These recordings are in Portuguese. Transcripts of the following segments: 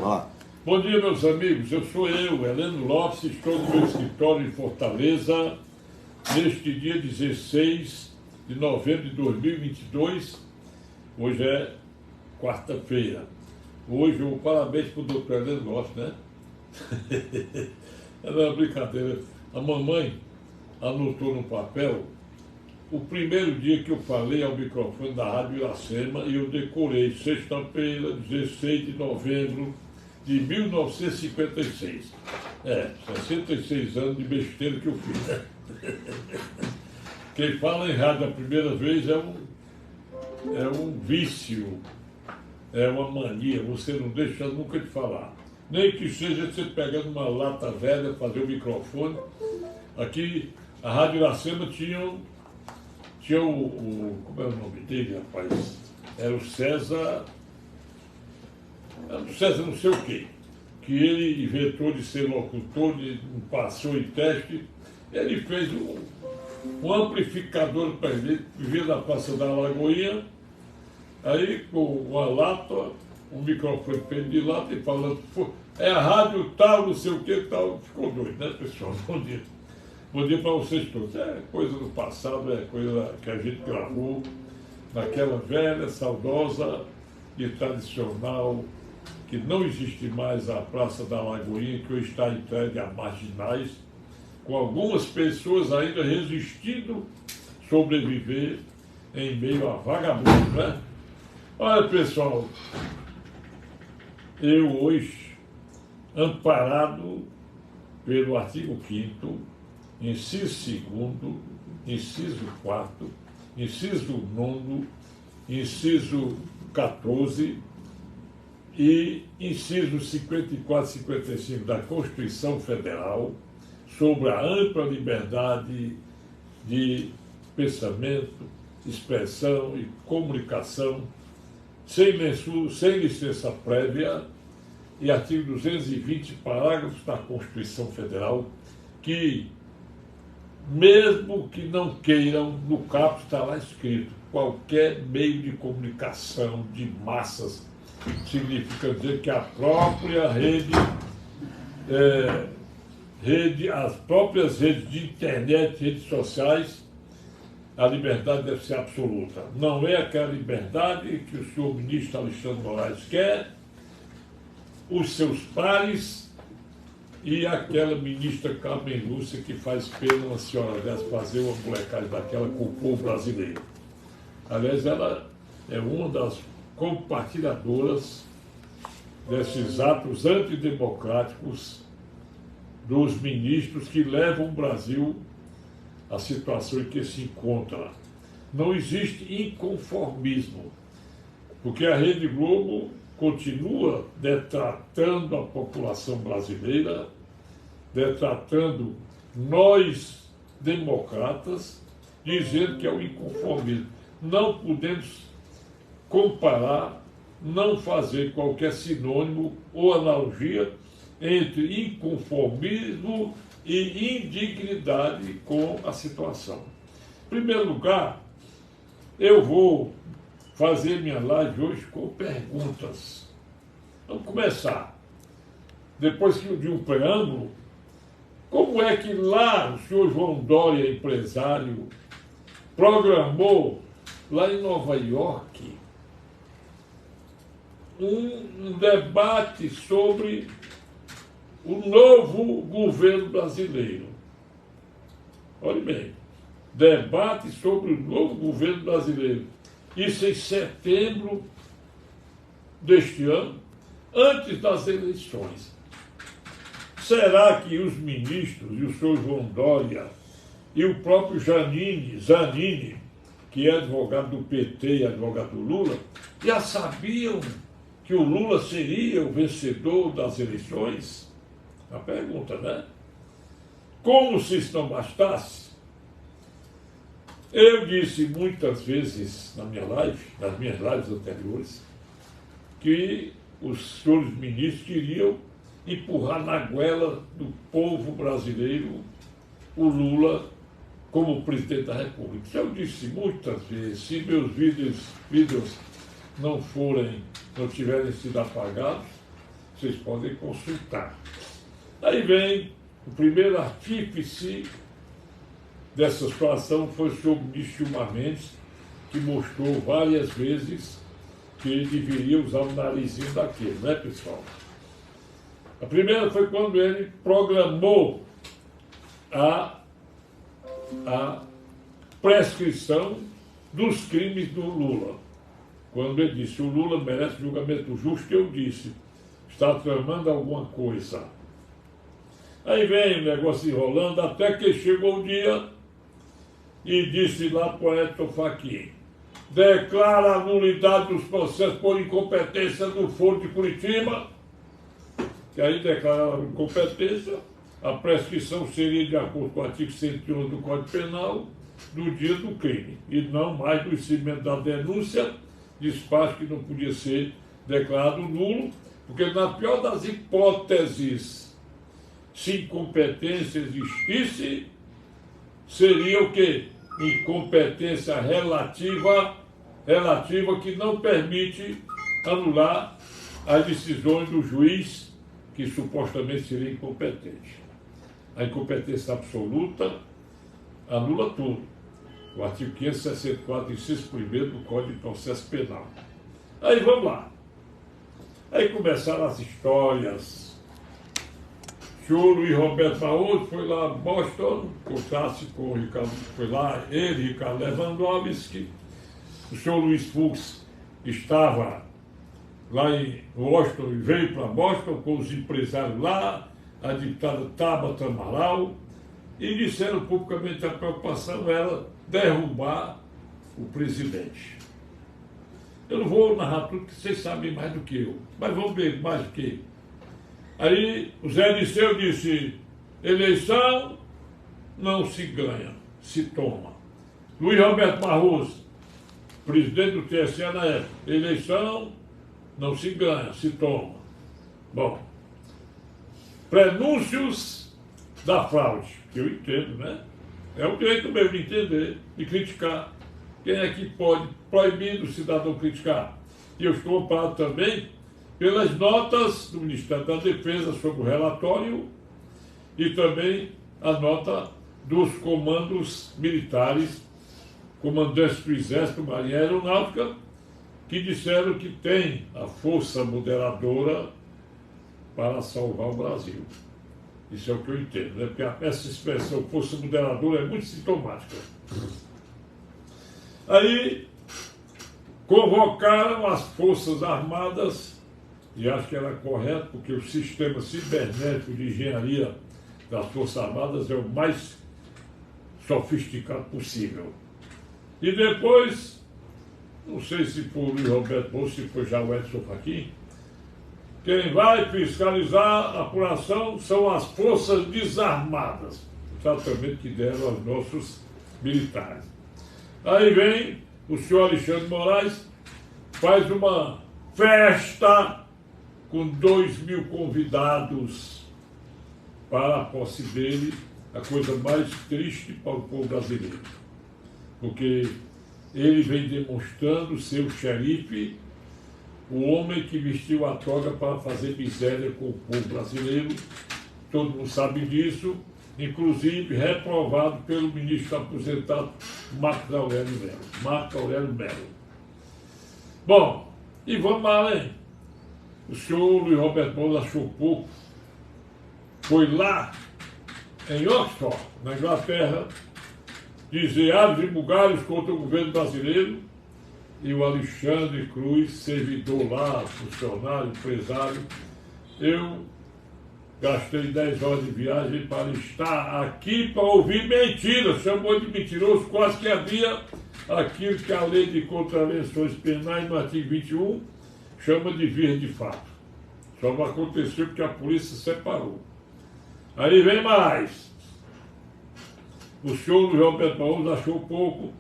Ó. Bom dia, meus amigos. Eu sou Heleno Lopes, estou no meu escritório em Fortaleza, neste dia 16 de novembro de 2022. Hoje é quarta-feira. Hoje, o parabéns para o doutor Heleno Lopes, né? Era uma brincadeira. A mamãe anotou no papel o primeiro dia que eu falei ao microfone da Rádio Iracema e eu decorei, sexta-feira, 16 de novembro de 1956. 66 anos de besteira que eu fiz, né? Quem fala em rádio a primeira vez é um vício, é uma mania, você não deixa nunca de falar. Nem que seja você pegando uma lata velha, fazer o microfone. Aqui, a Rádio Iracema tinha o como é o nome dele, rapaz? Era o César não sei o quê, que ele inventou de ser locutor, passou em teste. Ele fez um amplificador para ele, vivia na Praça da Lagoinha, aí com uma lata, um microfone feito de lata e falando, é a rádio tal, não sei o que, tal. Ficou doido, né, pessoal? Bom dia. Bom dia para vocês todos. É coisa do passado, é coisa que a gente gravou naquela velha, saudosa e tradicional, que não existe mais a Praça da Lagoinha, que hoje está entregue a marginais, com algumas pessoas ainda resistindo sobreviver em meio a vagabundos, né? Olha, pessoal, eu hoje, amparado pelo artigo 5º, inciso 2º, inciso 4º, inciso 9º, inciso 14 e incisos 54 e 55 da Constituição Federal, sobre a ampla liberdade de pensamento, expressão e comunicação, sem licença prévia, e artigo 220, parágrafos da Constituição Federal, que, mesmo que não queiram, no caput está lá escrito, qualquer meio de comunicação de massas, significa dizer que a própria as próprias redes de internet, redes sociais, a liberdade deve ser absoluta. Não é aquela liberdade que o senhor ministro Alexandre Moraes quer, os seus pares e aquela ministra Carmen Lúcia que faz pena uma senhora dessa fazer uma molecagem daquela com o povo brasileiro. Aliás, ela é uma das compartilhadoras desses atos antidemocráticos dos ministros que levam o Brasil à situação em que se encontra. Não existe inconformismo, porque a Rede Globo continua detratando a população brasileira, detratando nós, democratas, dizendo que é o inconformismo. Não podemos comparar, não fazer qualquer sinônimo ou analogia entre inconformismo e indignidade com a situação. Em primeiro lugar, eu vou fazer minha live hoje com perguntas. Vamos começar. Depois de um preâmbulo, como é que lá o senhor João Dória, empresário, programou lá em Nova York um debate sobre o novo governo brasileiro? Olhe bem, debate sobre o novo governo brasileiro. Isso em setembro deste ano, antes das eleições. Será que os ministros e o senhor João Dória e o próprio Zanini, que é advogado do PT e advogado do Lula, já sabiam que o Lula seria o vencedor das eleições? A pergunta, né? Como se isso não bastasse, eu disse muitas vezes nas minhas lives anteriores, que os senhores ministros queriam empurrar na goela do povo brasileiro o Lula como presidente da República. Isso eu disse muitas vezes. Se meus vídeos não tiverem sido apagados, vocês podem consultar. Aí vem o primeiro artífice dessa situação, foi o senhor ministro Gilmar Mendes, que mostrou várias vezes que ele deveria usar o narizinho daquele, né, pessoal? A primeira foi quando ele programou a prescrição dos crimes do Lula. Quando ele disse, o Lula merece julgamento justo, eu disse, está tramando alguma coisa. Aí vem o negócio enrolando, até que chegou o dia e disse lá para o Edson Fachin, declara a nulidade dos processos por incompetência do Foro de Curitiba, que aí declarava incompetência, a prescrição seria de acordo com o artigo 111 do Código Penal, do dia do crime, e não mais do recebimento da denúncia, despacho que não podia ser declarado nulo, porque na pior das hipóteses, se incompetência existisse, seria o quê? Incompetência relativa que não permite anular as decisões do juiz que supostamente seria incompetente. A incompetência absoluta anula tudo. O artigo 564, inciso 1º do Código de Processo Penal. Aí vamos lá. Aí começaram as histórias. O senhor Luiz Roberto Barroso foi lá a Boston, contasse com o Ricardo, foi lá, ele, Ricardo Lewandowski. O senhor Luiz Fux estava lá em Washington e veio para Boston com os empresários lá, a deputada Tabata Amaral, e disseram publicamente que a preocupação era derrubar o presidente. Eu não vou narrar tudo, porque vocês sabem mais do que eu, mas vamos ver mais do que. Aí o Zé Disseu disse, eleição não se ganha, se toma. Luiz Roberto Barroso, presidente do TSE na época, eleição não se ganha, se toma. Bom, prenúncios da fraude, que eu entendo, né? É o direito mesmo de entender, de criticar. Quem é que pode proibir o cidadão criticar? E eu estou amparado também pelas notas do Ministério da Defesa sobre o relatório e também a nota dos comandos militares, comandantes do Exército, Marinha e Aeronáutica, que disseram que tem a força moderadora para salvar o Brasil. Isso é o que eu entendo, né? Porque essa expressão força moderadora é muito sintomática. Aí convocaram as Forças Armadas, e acho que era correto, porque o sistema cibernético de engenharia das Forças Armadas é o mais sofisticado possível. E depois, não sei se foi o Luiz Roberto Barroso, se foi já o Edson Fachin, quem vai fiscalizar a apuração são as Forças Desarmadas, exatamente que deram aos nossos militares. Aí vem o senhor Alexandre de Moraes, faz uma festa com 2.000 convidados para a posse dele, a coisa mais triste para o povo brasileiro. Porque ele vem demonstrando ser o xerife, o homem que vestiu a toga para fazer miséria com o povo brasileiro. Todo mundo sabe disso, inclusive reprovado pelo ministro aposentado Marco Aurélio Mello. Bom, e vamos além. O senhor Luiz Roberto Barroso achou pouco, foi lá em Oxford, na Inglaterra, dizer aves e bugalhos contra o governo brasileiro, e o Alexandre Cruz, servidor lá, funcionário, empresário, eu gastei 10 horas de viagem para estar aqui para ouvir mentiras, chamou de mentiroso, quase que havia aquilo que a lei de contravenções penais, no artigo 21, chama de vias de fato. Só não aconteceu porque a polícia separou. Aí vem mais. O senhor Luiz Roberto Barroso achou pouco.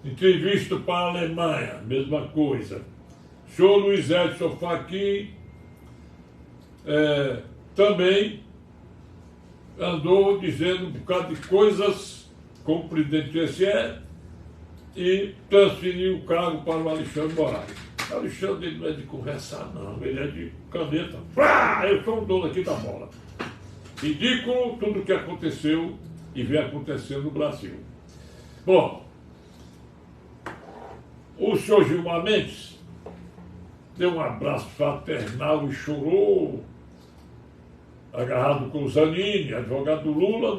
Entrevista para a Alemanha, mesma coisa. O senhor Luiz Edson Fachin também andou dizendo um bocado de coisas como presidente do TSE e transferiu o cargo para o Alexandre de Moraes. Alexandre ele não é de conversar, não, ele é de caneta. Pá! Eu sou o dono aqui da bola. Ridículo tudo o que aconteceu e vem acontecendo no Brasil. Bom, o senhor Gilmar Mendes deu um abraço fraternal e chorou, agarrado com o Zanini, advogado do Lula,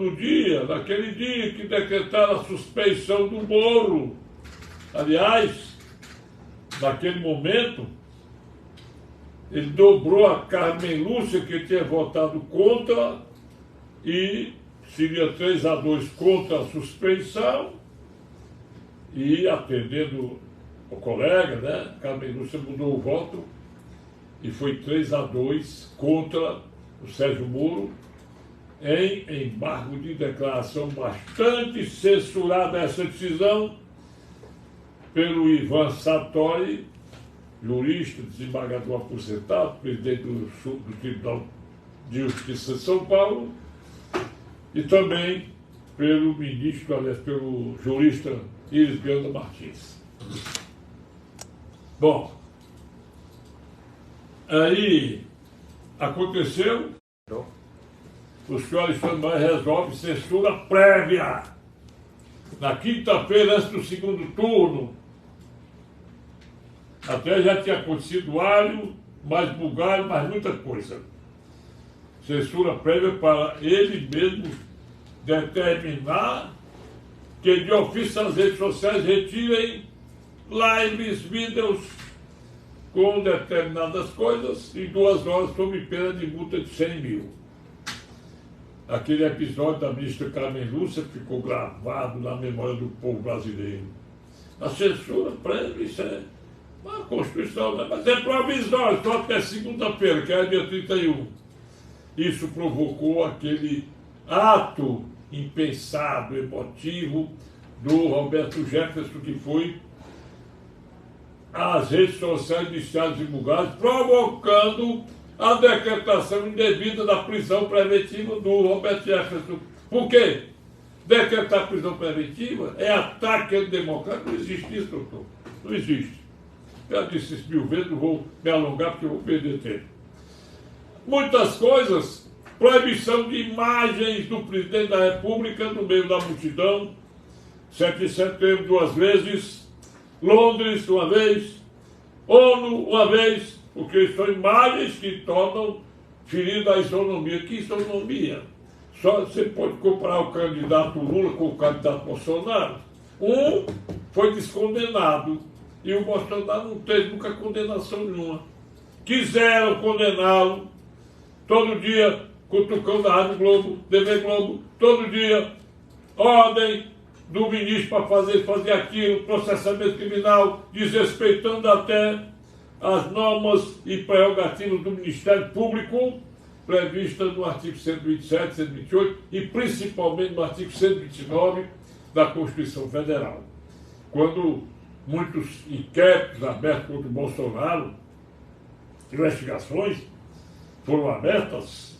naquele dia que decretaram a suspeição do Moro. Aliás, naquele momento, ele dobrou a Carmen Lúcia, que tinha votado contra, e seria 3-2 contra a suspeição, e atendendo o colega, né, Carmen Lúcia mudou o voto, e foi 3-2 contra o Sérgio Moro, em embargo de declaração bastante censurada essa decisão pelo Ivan Sartori, jurista, desembargador aposentado, presidente do Tribunal de Justiça de São Paulo, e também pelo ministro, aliás, pelo jurista Iris Bianda Martins. Bom, aí aconteceu, o senhor Alexandre Moraes resolve censura prévia. Na quinta-feira, antes do segundo turno, até já tinha acontecido alho, mais bugalho, mais muita coisa. Censura prévia para ele mesmo determinar que de ofício as redes sociais retirem lives, vídeos com determinadas coisas em 2 horas sob pena de multa de 100 mil. Aquele episódio da ministra Carmen Lúcia ficou gravado na memória do povo brasileiro. A censura prévia, isso é uma Constituição, né? Mas é provisório, só até segunda-feira, que é dia 31. Isso provocou aquele ato impensado, emotivo, do Roberto Jefferson, que foi às redes sociais de estados divulgados, provocando a decretação indevida da prisão preventiva do Roberto Jefferson. Por quê? Decretar prisão preventiva é ataque antidemocrático. Não existe isso, doutor. Não existe. Já disse isso 1000 vezes, não vou me alongar porque eu vou perder tempo. Muitas coisas, proibição de imagens do presidente da República no meio da multidão, 7 de setembro 2 vezes, Londres uma vez, ONU uma vez, porque são imagens que tornam ferida a isonomia. Que isonomia? Só você pode comparar o candidato Lula com o candidato Bolsonaro. Um foi descondenado e o Bolsonaro não teve nunca condenação nenhuma. Quiseram condená-lo, todo dia cutucando a Rádio Globo, TV Globo, todo dia ordem do ministro para fazer aquilo, processamento criminal, desrespeitando até as normas e prerrogativas do Ministério Público, previstas no artigo 127, 128 e principalmente no artigo 129 da Constituição Federal. Quando muitos inquéritos abertos contra o Bolsonaro, investigações foram abertas,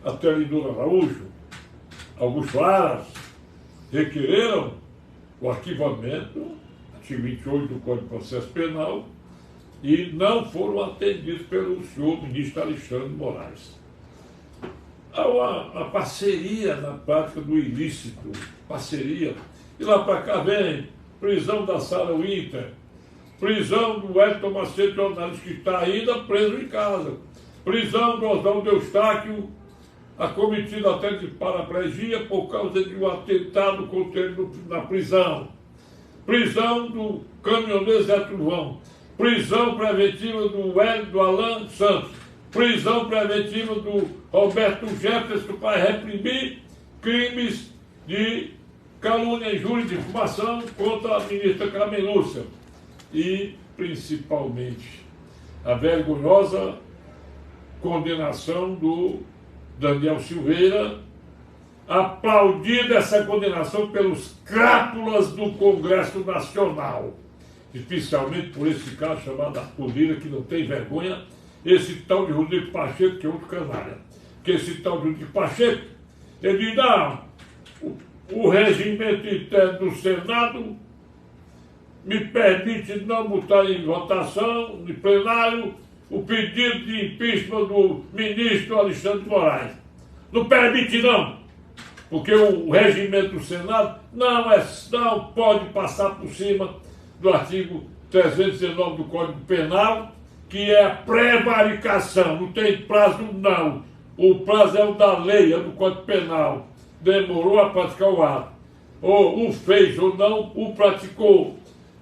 até Lindora Araújo, Augusto Aras, requereram o arquivamento, artigo 28 do Código de Processo Penal, e não foram atendidos pelo senhor ministro Alexandre Moraes. Há uma parceria na prática do ilícito, parceria, e lá para cá vem prisão da Sarah Winter, prisão do Elton Macedo, jornalista que está ainda preso em casa, prisão do Oswaldo Eustáquio, acometido até de paraplegia por causa de um atentado contra ele na prisão, prisão do caminhoneiro Zé Trovão, prisão preventiva do Alan Santos, prisão preventiva do Roberto Jefferson para reprimir crimes de calúnia, injúria e difamação contra a ministra Carmen Lúcia. E, principalmente, a vergonhosa condenação do Daniel Silveira, aplaudida essa condenação pelos crápulas do Congresso Nacional, especialmente por esse cara chamado Arthur Lira, que não tem vergonha, esse tal de Rodrigo Pacheco, que é outro canalha. Que esse tal de Rodrigo Pacheco, ele dá o regimento interno do Senado, me permite não botar em votação, de plenário, o pedido de impeachment do ministro Alexandre de Moraes. Não permite não, porque o regimento do Senado não pode passar por cima do artigo 319 do Código Penal, que é a prevaricação. Não tem prazo não. O prazo é o da lei, é do Código Penal. Demorou a praticar o ato. Ou o fez ou não, o praticou.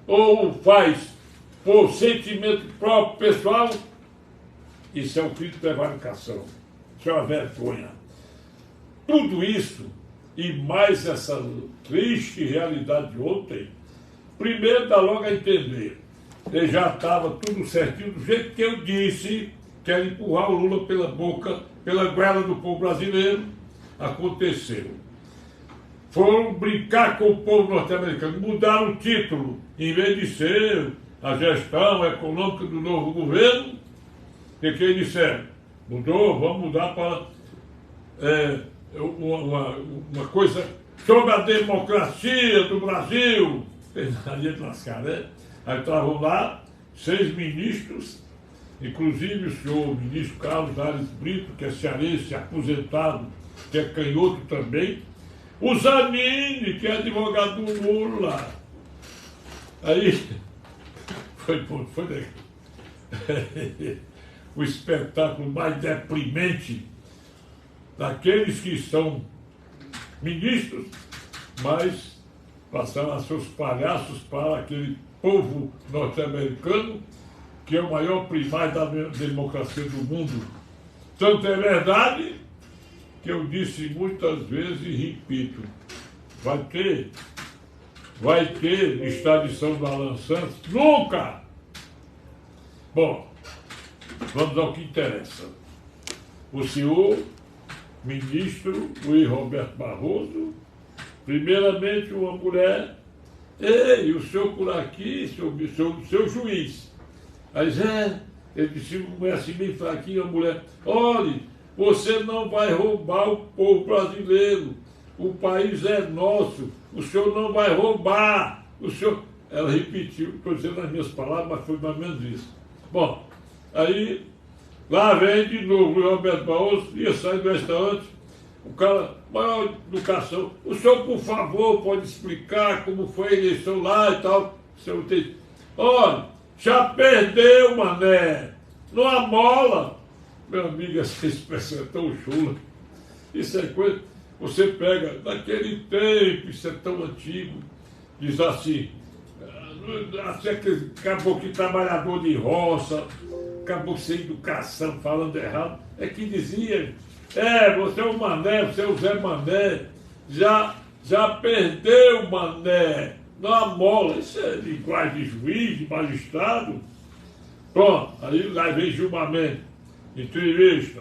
Ou o faz por sentimento próprio, pessoal. Isso é um crime de prevaricação. Isso é uma vergonha. Tudo isso, e mais essa triste realidade de ontem, primeiro dá logo a entender. Ele já estava tudo certinho, do jeito que eu disse, que era empurrar o Lula pela boca, pela goela do povo brasileiro. Aconteceu. Foram brincar com o povo norte-americano, mudaram o título, em vez de ser a gestão econômica do novo governo, que eles disseram? Mudou, vamos mudar para uma coisa sobre a democracia do Brasil. Aí de lascar, né? Aí estavam lá 6 ministros, inclusive o senhor ministro Carlos Aires Brito, que é cearense, aposentado, que é canhoto também, o Zanini, que é advogado do Lula. Aí foi o espetáculo mais deprimente daqueles que são ministros, mas passaram a seus palhaços para aquele povo norte-americano, que é o maior primário da democracia do mundo. Tanto é verdade que eu disse muitas vezes e repito, vai ter extradição do Alan Santos? Nunca! Bom, vamos ao que interessa. O senhor ministro Luiz Roberto Barroso, primeiramente uma mulher, ei, o senhor por aqui, seu juiz. Aí ele disse, uma mulher assim bem fraquinha, a mulher, olhe, você não vai roubar o povo brasileiro, o país é nosso, o senhor não vai roubar, o senhor... Ela repetiu, estou dizendo as minhas palavras, mas foi mais ou menos isso. Bom, aí, lá vem de novo o Roberto Barroso, ia sair do restaurante, o cara, maior educação, o senhor, por favor, pode explicar como foi a eleição lá e tal, o senhor tem... Olha, já perdeu, mané, não amola. Meu amigo, essa expressão é tão chula. Isso é coisa... Você pega, naquele tempo, isso é tão antigo, diz assim aquele caboclo trabalhador de roça, caboclo sem educação, falando errado, é que dizia, você é o Mané, você é o Zé Mané, já perdeu, Mané, não amola. Isso é linguagem de juiz, de magistrado. Pronto, aí lá vem julgamento, entrevista.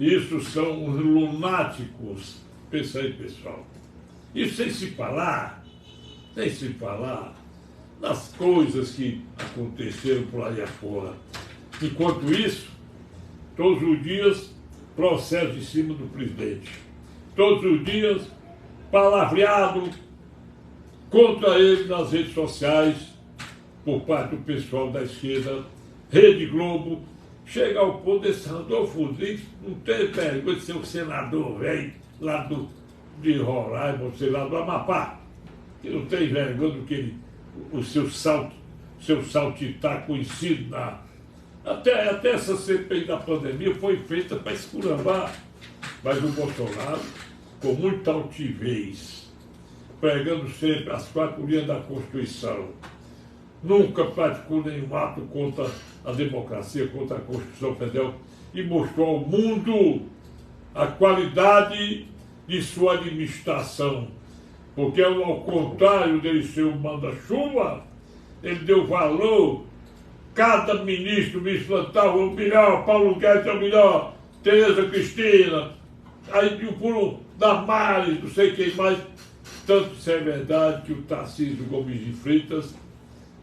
Isso são os lunáticos. Pensa aí, pessoal. Isso sem se falar nas coisas que aconteceram por aí afora. Enquanto isso, todos os dias, processo em cima do presidente. Todos os dias, palavreado contra ele nas redes sociais, por parte do pessoal da esquerda, Rede Globo. Chega ao ponto desse Randolfo Rodrigues não ter vergonha de ser o senador velho lá de Roraima, sei lá, do Amapá, que não tem vergonha do que o seu saltitar conhecido na... Até essa CPI da pandemia foi feita para escurambar, mas o Bolsonaro, com muita altivez, pregando sempre as 4 linhas da Constituição, nunca praticou nenhum ato contra a democracia, contra a Constituição Federal, e mostrou ao mundo a qualidade de sua administração. Porque, ao contrário dele ser um manda-chuva, ele deu valor. Cada ministro plantava o melhor, Paulo Guedes é o melhor, Tereza Cristina, aí por um Damares, não sei quem mais. Tanto isso é verdade que o Tarcísio Gomes de Freitas,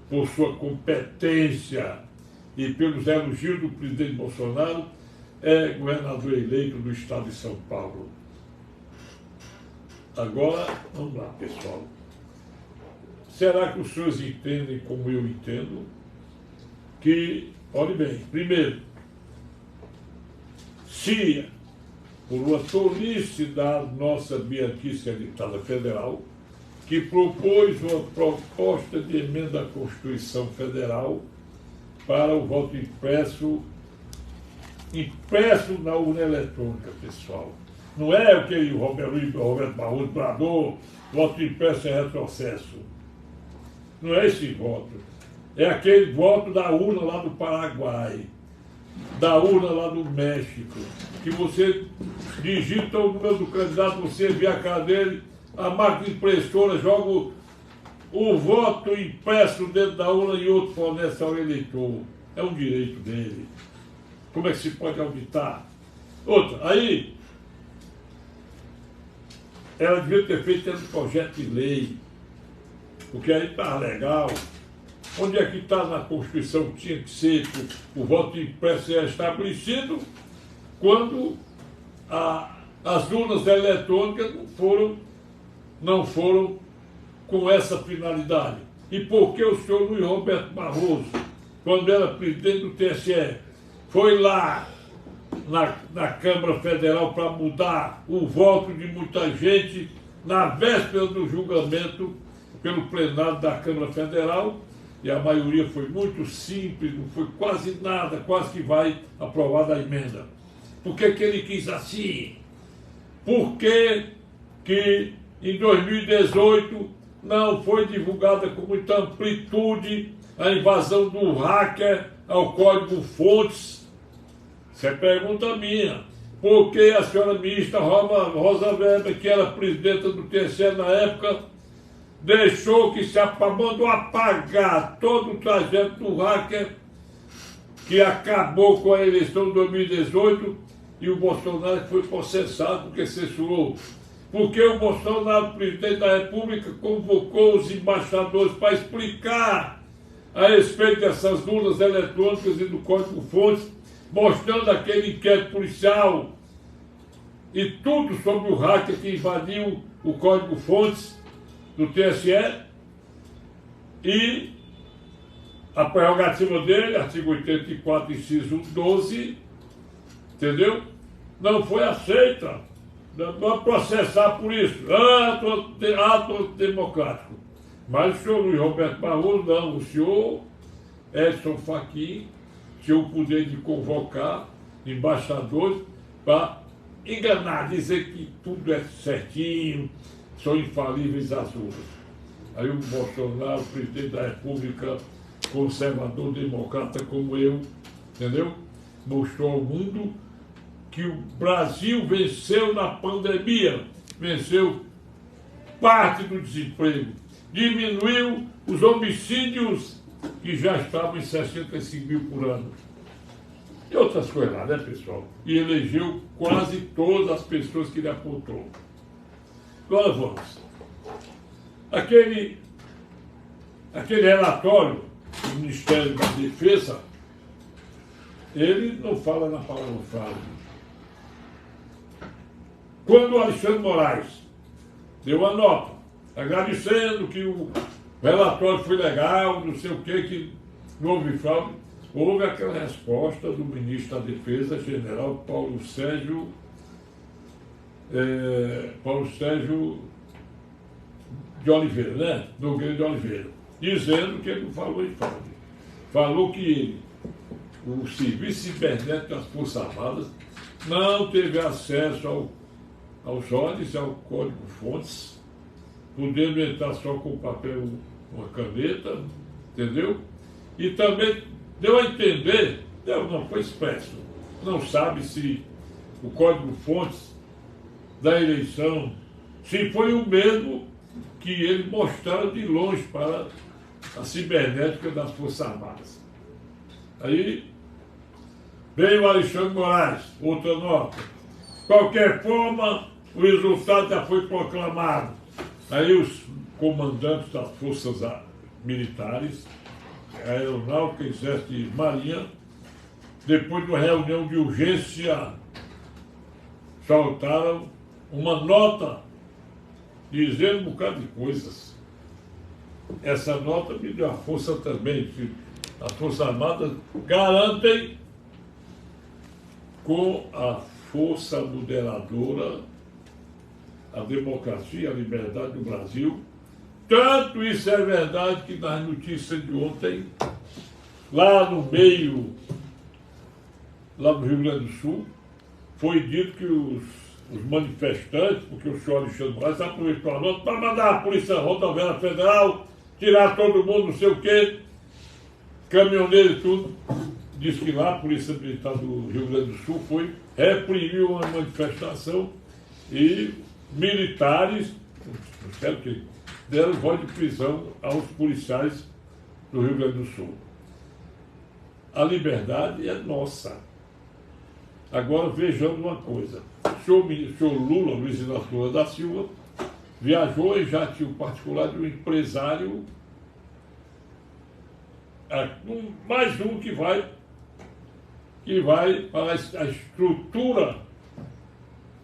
por sua competência e pelos elogios do presidente Bolsonaro, é governador eleito do estado de São Paulo. Agora, vamos lá, pessoal. será que os senhores entendem como eu entendo? Que, olhe bem, primeiro, se por uma tolice da nossa beatíssima ditada federal, que propôs uma proposta de emenda à Constituição Federal para o voto impresso na urna eletrônica, pessoal. Não é o que o Roberto Barroso bradou, voto impresso é retrocesso. Não é esse voto. É aquele voto da urna lá do Paraguai, da urna lá do México, que você digita o número do candidato, você vê a cara dele, a máquina impressora joga o voto impresso dentro da urna e outro fornece ao eleitor. É um direito dele. Como é que se pode auditar? Outra, aí, ela devia ter feito esse projeto de lei, porque aí está legal. Onde é que está na Constituição que tinha que ser o voto impresso é estabelecido quando as urnas eletrônicas não foram com essa finalidade? E por que o senhor Luiz Roberto Barroso, quando era presidente do TSE, foi lá na Câmara Federal para mudar o voto de muita gente na véspera do julgamento pelo plenário da Câmara Federal? E a maioria foi muito simples, não foi quase nada, quase que vai aprovada a emenda. Por que ele quis assim? Por que em 2018 não foi divulgada com muita amplitude a invasão do hacker ao código-fontes? Isso é pergunta minha. Por que a senhora ministra Rosa Weber, que era presidenta do TSE na época, deixou que mandou apagar todo o trajeto do hacker que acabou com a eleição de 2018 e o Bolsonaro foi processado porque censurou? Porque o Bolsonaro, presidente da República, convocou os embaixadores para explicar a respeito dessas urnas eletrônicas e do código-fontes, mostrando aquele inquérito policial e tudo sobre o hacker que invadiu o código-fontes do TSE, e a prerrogativa dele, artigo 84, inciso 12, entendeu? Não foi aceita. Não vai processar por isso. Ato democrático. Mas o senhor Luiz Roberto Barroso, não. O senhor Edson Fachin tinha o poder de convocar embaixadores para enganar, dizer que tudo é certinho, são infalíveis as urnas. Aí o Bolsonaro, presidente da República, conservador, democrata como eu, entendeu? Mostrou ao mundo que o Brasil venceu na pandemia, venceu parte do desemprego, diminuiu os homicídios que já estavam em 65 mil por ano. E outras coisas lá, né, pessoal? E elegeu quase todas as pessoas que ele apontou. Agora vamos. Aquele relatório do Ministério da Defesa, ele não fala na palavra. Quando o Alexandre Moraes deu uma nota, agradecendo que o relatório foi legal, não sei o que não houve fraude, houve aquela resposta do ministro da Defesa, general Paulo Sérgio de Oliveira, né? Nogueira de Oliveira, dizendo que ele não falou em fraude. Falou que o Serviço Cibernético das Forças Armadas não teve acesso aos ordens, ao código-fontes, podendo entrar só com papel, uma caneta, entendeu? E também deu a entender, não foi expresso, não sabe se o código-fontes da eleição, se foi o mesmo que ele mostraram de longe para a cibernética das Forças Armadas. Aí veio o Alexandre Moraes, outra nota. Qualquer forma, o resultado já foi proclamado. Aí os comandantes das forças militares, Aeronáutica, Exército e Marinha, depois de uma reunião de urgência, soltaram uma nota dizendo um bocado de coisas. essa nota me deu a força também, que as Forças Armadas garantem com a força moderadora a democracia, a liberdade do Brasil. Tanto isso é verdade que nas notícias de ontem, lá no meio, lá no Rio Grande do Sul, foi dito que os manifestantes, porque o senhor Alexandre de Moraes aproveitou a nota para mandar a Polícia Rodoviária Federal, tirar todo mundo, não sei o quê, caminhoneiro e tudo. Diz que lá a Polícia Militar do Rio Grande do Sul reprimiu uma manifestação e militares, não sei o quê, deram voz de prisão aos policiais do Rio Grande do Sul. A liberdade é nossa. Agora vejamos uma coisa. O senhor Lula, Luiz Inácio Lula da Silva, viajou em jatinho particular de um empresário, mais um que vai para a estrutura,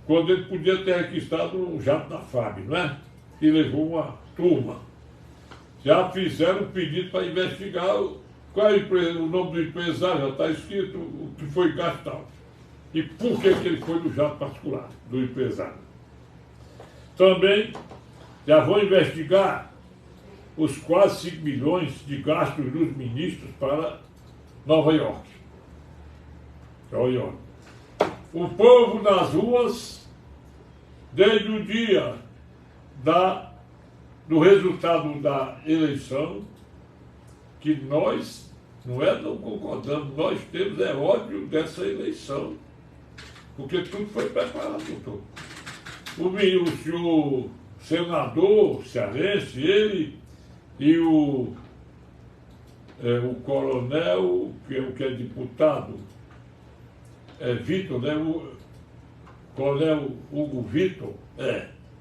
quando ele podia ter requistado um jato da FAB, não é? E levou uma turma. Já fizeram um pedido para investigar qual é o nome do empresário, já está escrito o que foi gastado. E por que ele foi no jato particular do empresário. Também já vou investigar os quase 5 milhões de gastos dos ministros para Nova York. O povo nas ruas, desde o dia do resultado da eleição, que nós não concordamos, nós temos ódio dessa eleição, porque tudo foi preparado, doutor. O senhor senador cearense, ele e o coronel, que é deputado, Vitor, né? O coronel Hugo Vitor,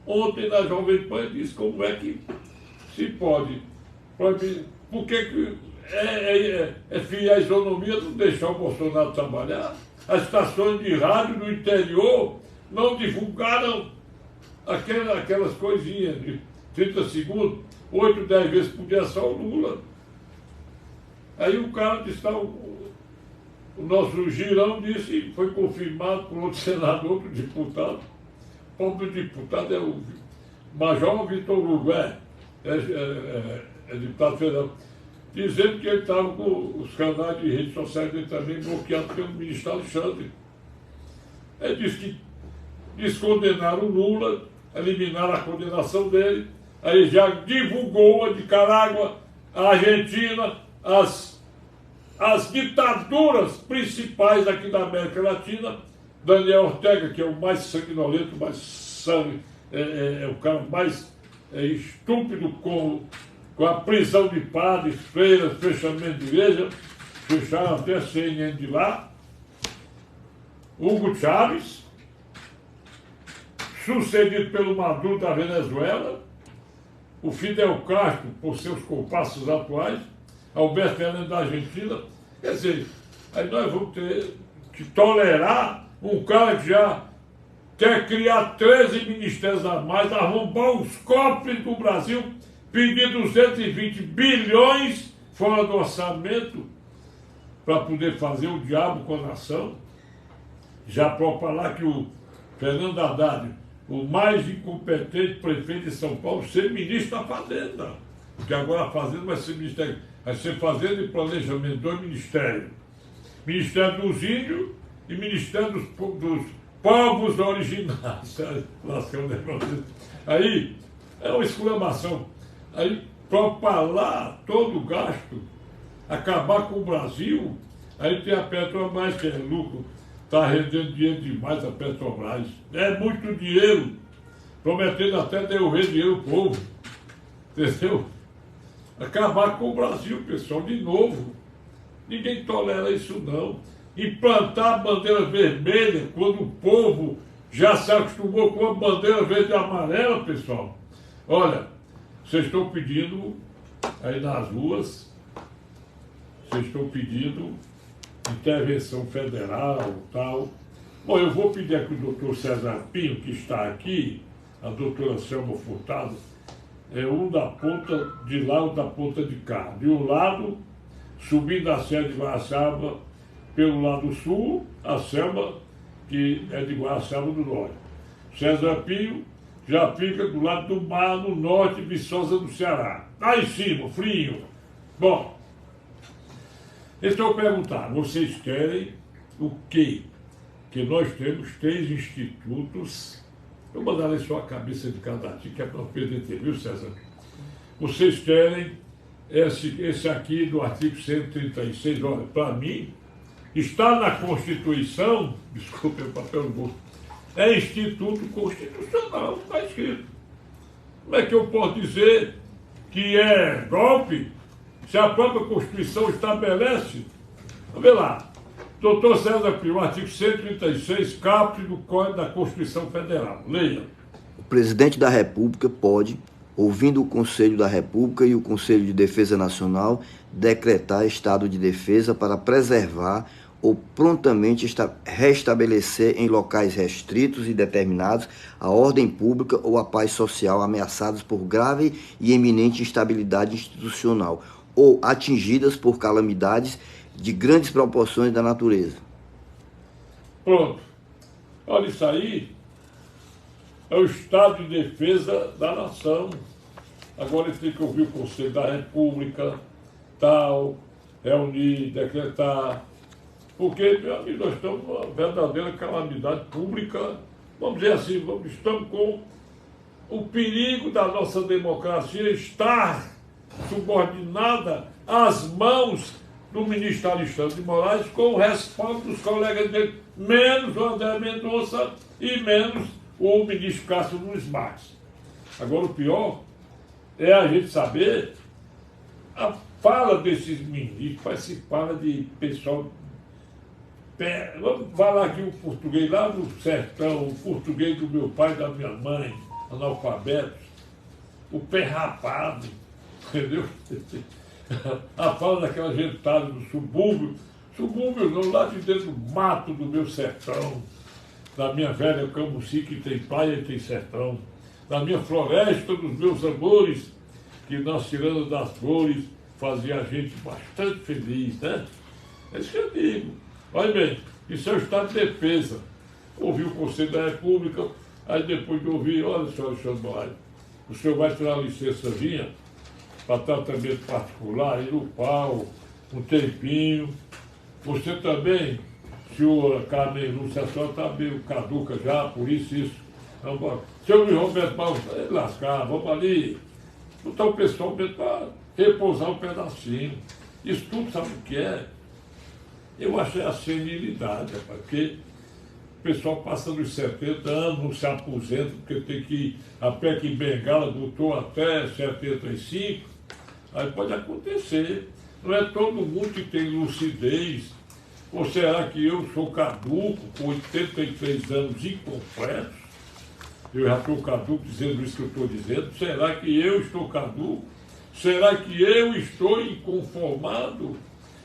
ontem na Jovem Pan disse como é que se pode proibir, por que ferir a isonomia, não deixar o Bolsonaro trabalhar? As estações de rádio do interior não divulgaram aquelas coisinhas de 30 segundos, 8, 10 vezes por dia só o Lula. Aí o cara disse, o nosso Girão disse, foi confirmado por outro senador, outro deputado. O próprio deputado é o Major Vitor Hugo, é deputado federal, dizendo que ele estava com os canais de redes sociais dele também bloqueados pelo ministro Alexandre. Ele disse que descondenaram o Lula, eliminaram a condenação dele, aí já divulgou a Nicarágua, a Argentina, as ditaduras principais aqui da América Latina. Daniel Ortega, que é o mais sanguinolento, o cara mais estúpido com a prisão de padres, freiras, fechamento de igreja, fecharam até a CNN de lá. Hugo Chávez, sucedido pelo Maduro da Venezuela, o Fidel Castro, por seus compassos atuais, Alberto Fernandes da Argentina. Quer dizer, aí nós vamos ter que tolerar um cara que já quer criar 13 ministérios a mais, arrombar os cofres do Brasil, pedir 220 bilhões fora do orçamento para poder fazer o diabo com a nação. Já para falar que o Fernando Haddad, o mais incompetente prefeito de São Paulo, ser ministro da Fazenda. Porque agora a Fazenda vai ser ministério, vai ser Fazenda e Planejamento, 2 ministérios. Ministério dos Índios e Ministério dos Povos Originários. Aí é uma exclamação. Aí, propalar todo o gasto, acabar com o Brasil, aí tem a Petrobras, que é lucro, está rendendo dinheiro demais a Petrobras. É muito dinheiro, prometendo até devolver dinheiro ao povo. Entendeu? Acabar com o Brasil, pessoal, de novo. Ninguém tolera isso, não. Implantar a bandeira vermelha quando o povo já se acostumou com a bandeira verde e amarela, pessoal. Olha, vocês estão pedindo aí nas ruas, vocês estão pedindo intervenção federal, tal. Bom, eu vou pedir aqui o doutor César Pinho, que está aqui, a doutora Selma Furtado, um da ponta de lá, outro da ponta de cá. De um lado, subindo a Serra de Guaraçaba, pelo lado sul, a selva que é de Guaraçaba do Norte. César Pinho já fica do lado do mar, no norte, Viçosa do Ceará. Lá em cima, frio. Bom, então perguntar, vocês querem o quê? Que nós temos 3 institutos. Eu vou mandar só a cabeça de cada time, que é para não perder tempo, viu, César? Vocês querem esse aqui do artigo 136, olha, para mim, está na Constituição, desculpe o papel do bolso, é instituto constitucional, está escrito. Como é que eu posso dizer que é golpe se a própria Constituição estabelece? Vamos ver lá. Doutor César Pinho, artigo 136, caput do Código da Constituição Federal. Leia. O presidente da República pode, ouvindo o Conselho da República e o Conselho de Defesa Nacional, decretar estado de defesa para preservar ou prontamente restabelecer em locais restritos e determinados a ordem pública ou a paz social ameaçadas por grave e eminente instabilidade institucional ou atingidas por calamidades de grandes proporções da natureza. Pronto. Olha, isso aí é o estado de defesa da nação. Agora ele tem que ouvir o Conselho da República, tal, reunir, decretar. Porque, meu amigo, nós estamos numa verdadeira calamidade pública. Vamos dizer assim, estamos com o perigo da nossa democracia estar subordinada às mãos do ministro Alexandre de Moraes, com o respaldo dos colegas dele, menos o André Mendonça e menos o ministro Cássio Nunes Marques. Agora, o pior é a gente saber a fala desses ministros, parece que fala de pessoal. Vamos falar aqui o português lá do sertão, o português do meu pai e da minha mãe, analfabetos, o pé rapado, entendeu? A fala daquela gentada do subúrbio não, lá de dentro do mato do meu sertão, da minha velha Camucí, que tem praia e tem sertão, da minha floresta dos meus amores, que nas Cirandas das Flores fazia a gente bastante feliz, né? É isso que eu digo. Olha bem, isso é o estado de defesa. Ouvi o Conselho da República, aí depois de ouvir, olha, senhor Alexandre Moraes, o senhor vai tirar uma licençazinha para tratamento particular, ir no pau, um tempinho. Você também, senhora Carmen Lúcia, a senhora está meio caduca já, por isso. Vamos, seu Luiz Roberto Barros, lascar, vamos ali. Botar o pessoal para repousar um pedacinho. Isso tudo sabe o que é? Eu achei a senilidade, porque o pessoal passa dos 70 anos, não se aposenta, porque tem que ir a pé que Bengala botou até 75. Aí pode acontecer. Não é todo mundo que tem lucidez. Ou será que eu sou caduco, com 83 anos incompletos? Eu já estou caduco dizendo isso que eu estou dizendo. Será que eu estou caduco? Será que eu estou inconformado?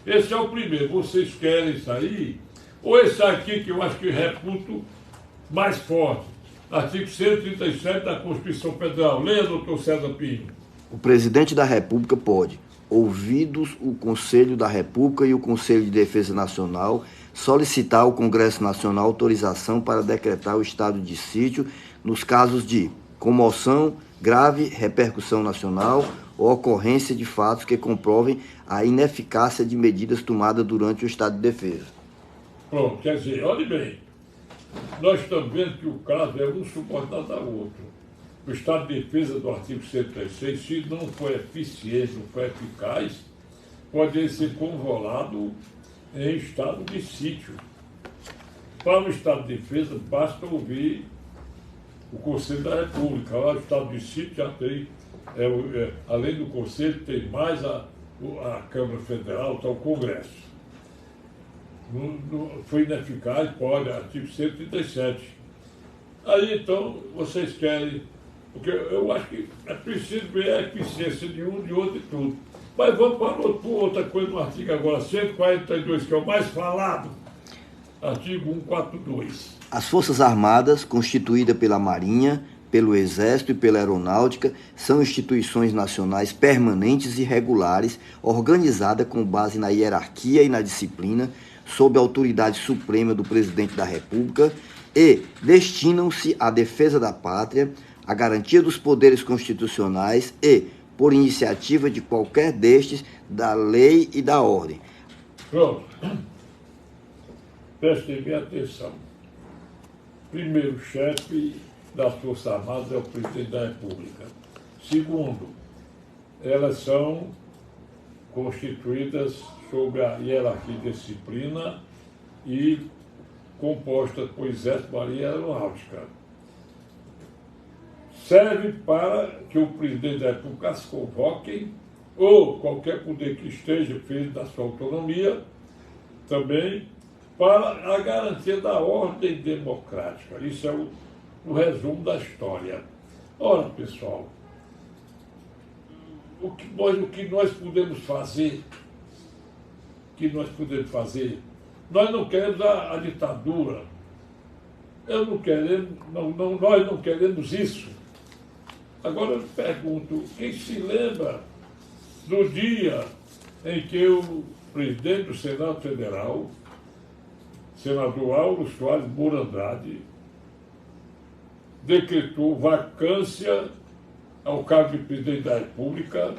Esse é o primeiro. Vocês querem sair? Ou esse aqui que eu acho que reputo mais forte? Artigo 137 da Constituição Federal. Leia, doutor César Pinho. O presidente da República pode, ouvidos o Conselho da República e o Conselho de Defesa Nacional, solicitar ao Congresso Nacional autorização para decretar o estado de sítio nos casos de comoção, grave repercussão nacional ou ocorrência de fatos que comprovem a ineficácia de medidas tomadas durante o estado de defesa. Pronto, quer dizer, olhe bem, nós estamos vendo que o caso é um subordinado ao outro. O estado de defesa do artigo 136, se não for eficiente, não for eficaz, pode ser convolado em estado de sítio. Para o estado de defesa, basta ouvir o Conselho da República. Lá o estado de sítio já tem, além do Conselho, tem mais a Câmara Federal, está o Congresso. Foi ineficaz, pode, artigo 137. Aí, então, vocês querem... Porque eu acho que é preciso ver a eficiência de um, de outro e tudo. Mas vamos para outra coisa no artigo agora, 142, que é o mais falado. Artigo 142. As Forças Armadas, constituídas pela Marinha, pelo Exército e pela Aeronáutica são instituições nacionais permanentes e regulares, organizadas com base na hierarquia e na disciplina, sob a autoridade suprema do Presidente da República e destinam-se à defesa da pátria, à garantia dos poderes constitucionais e, por iniciativa de qualquer destes, da lei e da ordem. Pronto. Prestem bem atenção. Primeiro, o chefe das Forças Armadas é o Presidente da República. Segundo, elas são constituídas sob a hierarquia e disciplina e compostas por Exército, Marinha e Aeronáutica. Serve para que o Presidente da República as convoque, ou qualquer poder que esteja feito da sua autonomia, também para a garantia da ordem democrática. Isso é o resumo da história. Ora, pessoal, o que nós podemos fazer? Nós não queremos a ditadura. Nós não queremos isso. Agora eu pergunto, quem se lembra do dia em que o presidente do Senado Federal, senador Auro Soares Moura Andrade, decretou vacância ao cargo de presidente da República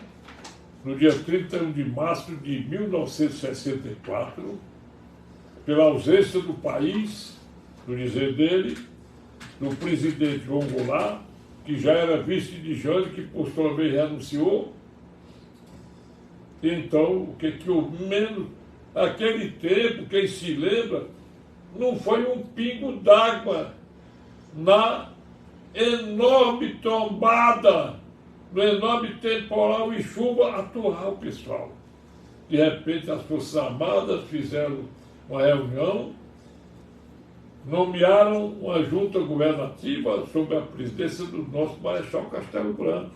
no dia 31 de março de 1964, pela ausência do país, no dizer dele, do presidente João Goulart, que já era vice de Jânio, que por sua vez renunciou. Então, o que houve menos? Aquele tempo, quem se lembra, não foi um pingo d'água na enorme trombada, no enorme temporal e chuva atual, pessoal. De repente, as Forças Armadas fizeram uma reunião, nomearam uma junta governativa sob a presidência do nosso Marechal Castelo Branco.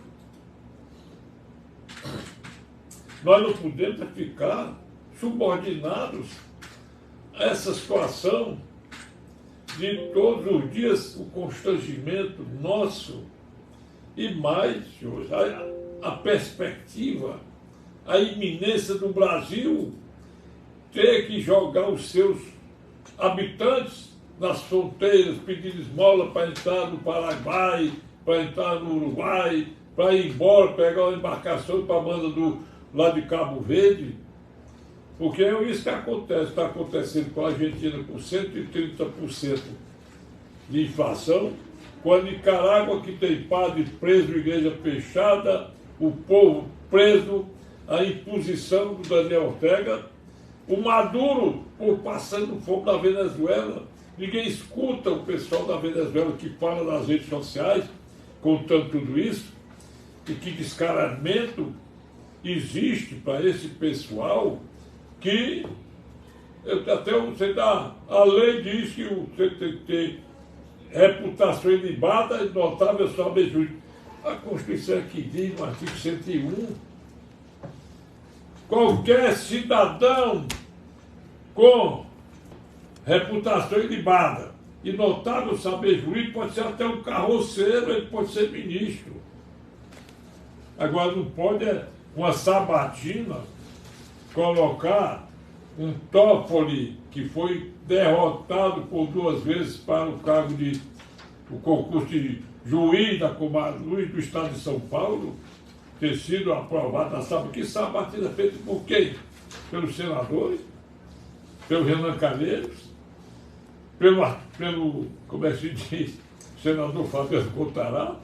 Nós não podemos ficar subordinados a essa situação de todos os dias o constrangimento nosso e mais, senhores, a perspectiva, a iminência do Brasil ter que jogar os seus habitantes nas fronteiras, pedindo esmola para entrar no Paraguai, para entrar no Uruguai, para ir embora, pegar uma embarcação para a banda lá de Cabo Verde, porque é isso que acontece, está acontecendo com a Argentina com 130% de inflação, com a Nicarágua que tem padre preso, igreja fechada, o povo preso, a imposição do Daniel Ortega, o Maduro por passando fome na Venezuela. Ninguém escuta o pessoal da Venezuela que fala nas redes sociais, contando tudo isso, e que descaramento existe para esse pessoal que, até você dá, a lei diz que você tem que ter reputação ilibada e notável sob juízo. A Constituição aqui diz, no artigo 101, qualquer cidadão com reputação ilibada e notável saber jurídico pode ser até um carroceiro, ele pode ser ministro. Agora não pode uma sabatina colocar um Toffoli que foi derrotado por 2 vezes para o cargo o concurso de juiz do Estado de São Paulo, ter sido aprovado na sabatina. Que sabatina feita por quem? Pelos senadores, pelo Renan Calheiros, pelo como é que se diz, senador Fabiano Cotará,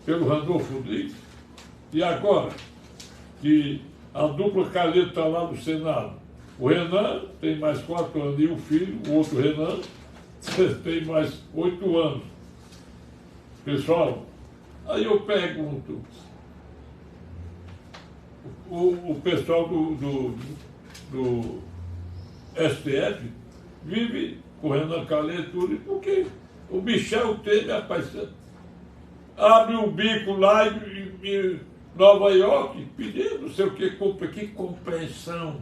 pelo Randolfo Rodrigues. E agora que a dupla Calheiros está lá no Senado, o Renan tem mais 4 anos e o filho, o outro Renan, tem mais 8 anos. Pessoal, aí eu pergunto, o pessoal do STF vive com o Renan Calheiros e tudo, e por quê? O Michel Temer, rapaz, abre o bico lá em Nova York, pedindo não sei o que compreensão.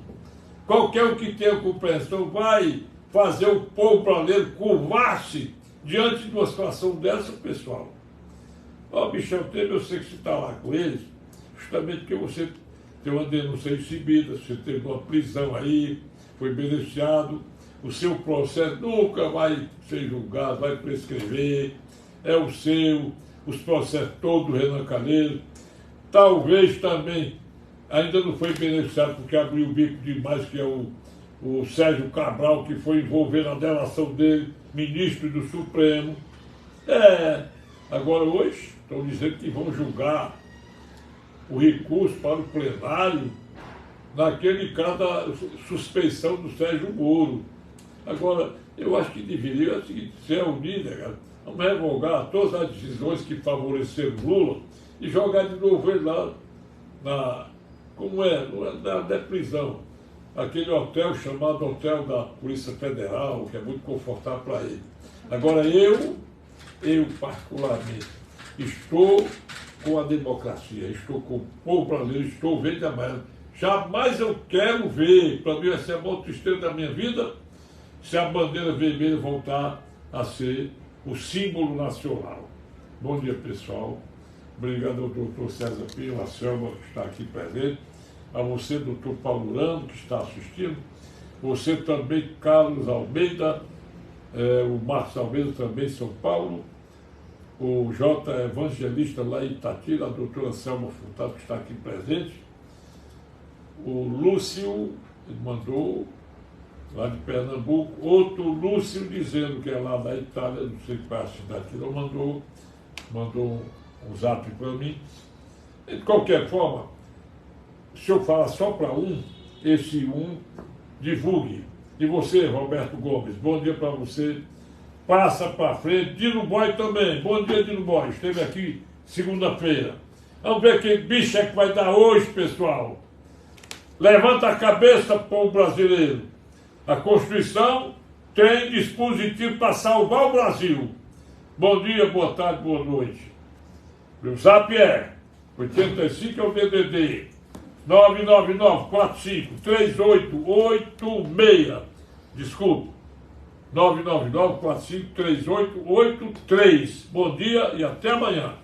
Qualquer um que tenha compreensão vai fazer o povo brasileiro curvar-se diante de uma situação dessa, pessoal. Ó, Michel Temer, eu sei que você está lá com eles, justamente porque você tem uma denúncia recebida, você teve uma prisão aí, foi beneficiado, o seu processo nunca vai ser julgado, vai prescrever, é o seu, os processos todos do Renan Calheiros. Talvez também ainda não foi beneficiado porque abriu o bico demais, que é o Sérgio Cabral, que foi envolver na delação dele, ministro do Supremo. Agora hoje estão dizendo que vão julgar o recurso para o plenário naquele caso da suspeição do Sérgio Moro. Agora, eu acho que deveria, é o seguinte, ser unido, cara, vamos revogar todas as decisões que favoreceram Lula e jogar de novo ele lá na prisão. Aquele hotel chamado Hotel da Polícia Federal, que é muito confortável para ele. Agora eu particularmente, estou com a democracia, estou com o povo brasileiro, estou verde e amarelo. Jamais eu quero ver, para mim vai ser a maior tristeza da minha vida, se a bandeira vermelha voltar a ser o símbolo nacional. Bom dia, pessoal. Obrigado ao doutor César Pinho, a Selma, que está aqui presente, a você, doutor Paulo Urano, que está assistindo, você também, Carlos Almeida, o Marcos Almeida também, São Paulo, o J. Evangelista lá em Itatira, a doutora Selma Furtado, que está aqui presente, o Lúcio mandou, lá de Pernambuco, outro Lúcio dizendo que é lá da Itália, não sei qual é a cidade que ele mandou um zap para mim. De qualquer forma, se eu falar só para esse divulgue. E você, Roberto Gomes, bom dia para você. Passa para frente. Dino Boy também. Bom dia, Dino Boy. Esteve aqui segunda-feira. Vamos ver que bicho é que vai dar hoje, pessoal. Levanta a cabeça, povo brasileiro. A Constituição tem dispositivo para salvar o Brasil. Bom dia, boa tarde, boa noite. Meu zap é 85 é o DDD 999453886. Desculpe. 999453883. Bom dia e até amanhã.